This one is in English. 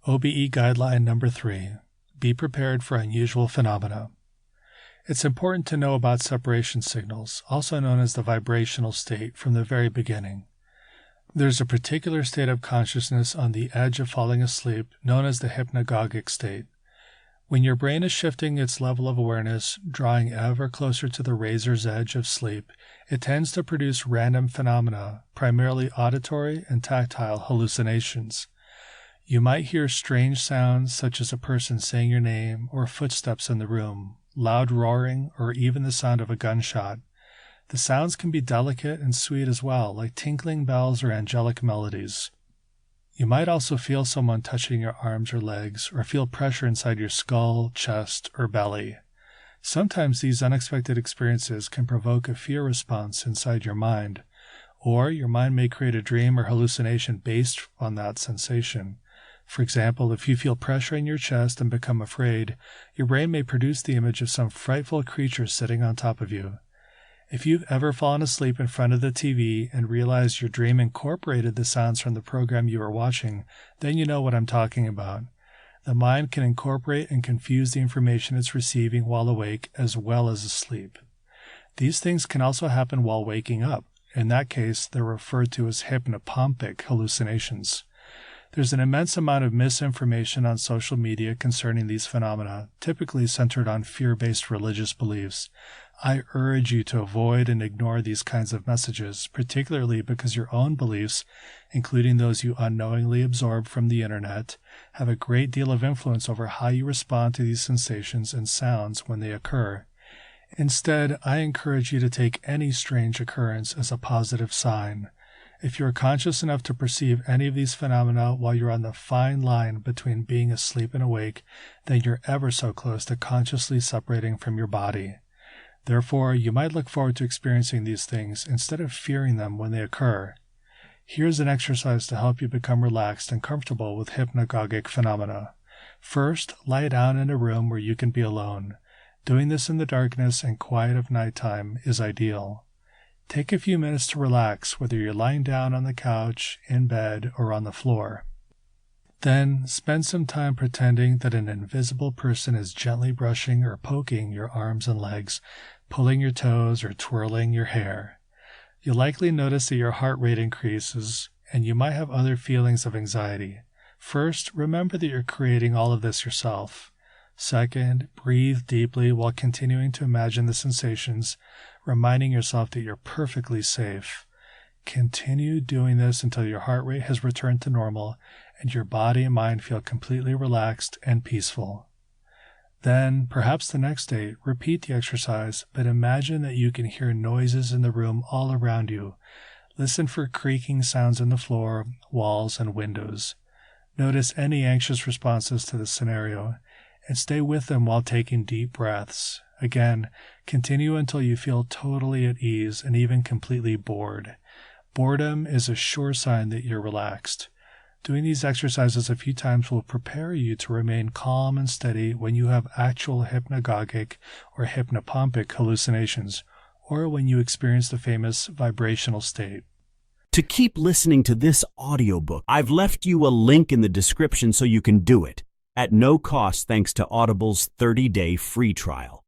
OBE Guideline Number 3. Be prepared for unusual phenomena. It's important to know about separation signals, also known as the vibrational state, from the very beginning. There's a particular state of consciousness on the edge of falling asleep known as the hypnagogic state. When your brain is shifting its level of awareness, drawing ever closer to the razor's edge of sleep, it tends to produce random phenomena, primarily auditory and tactile hallucinations. You might hear strange sounds such as a person saying your name or footsteps in the room, loud roaring, or even the sound of a gunshot. The sounds can be delicate and sweet as well, like tinkling bells or angelic melodies. You might also feel someone touching your arms or legs, or feel pressure inside your skull, chest, or belly. Sometimes these unexpected experiences can provoke a fear response inside your mind, or your mind may create a dream or hallucination based on that sensation. For example, if you feel pressure in your chest and become afraid, your brain may produce the image of some frightful creature sitting on top of you. If you've ever fallen asleep in front of the TV and realized your dream incorporated the sounds from the program you were watching, then you know what I'm talking about. The mind can incorporate and confuse the information it's receiving while awake as well as asleep. These things can also happen while waking up. In that case, they're referred to as hypnopompic hallucinations. There's an immense amount of misinformation on social media concerning these phenomena, typically centered on fear-based religious beliefs. I urge you to avoid and ignore these kinds of messages, particularly because your own beliefs, including those you unknowingly absorb from the internet, have a great deal of influence over how you respond to these sensations and sounds when they occur. Instead, I encourage you to take any strange occurrence as a positive sign. If you are conscious enough to perceive any of these phenomena while you're on the fine line between being asleep and awake, then you're ever so close to consciously separating from your body. Therefore, you might look forward to experiencing these things instead of fearing them when they occur. Here's an exercise to help you become relaxed and comfortable with hypnagogic phenomena. First, lie down in a room where you can be alone. Doing this in the darkness and quiet of nighttime is ideal. Take a few minutes to relax, whether you're lying down on the couch, in bed, or on the floor. Then, spend some time pretending that an invisible person is gently brushing or poking your arms and legs, pulling your toes, or twirling your hair. You'll likely notice that your heart rate increases, and you might have other feelings of anxiety. First, remember that you're creating all of this yourself. Second, breathe deeply while continuing to imagine the sensations, reminding yourself that you're perfectly safe. Continue doing this until your heart rate has returned to normal and your body and mind feel completely relaxed and peaceful. Then, perhaps the next day, repeat the exercise, but imagine that you can hear noises in the room all around you. Listen for creaking sounds in the floor, walls, and windows. Notice any anxious responses to the scenario, and stay with them while taking deep breaths. Again, continue until you feel totally at ease and even completely bored. Boredom is a sure sign that you're relaxed. Doing these exercises a few times will prepare you to remain calm and steady when you have actual hypnagogic or hypnopompic hallucinations, or when you experience the famous vibrational state. To keep listening to this audiobook, I've left you a link in the description so you can do it, at no cost thanks to Audible's 30-day free trial.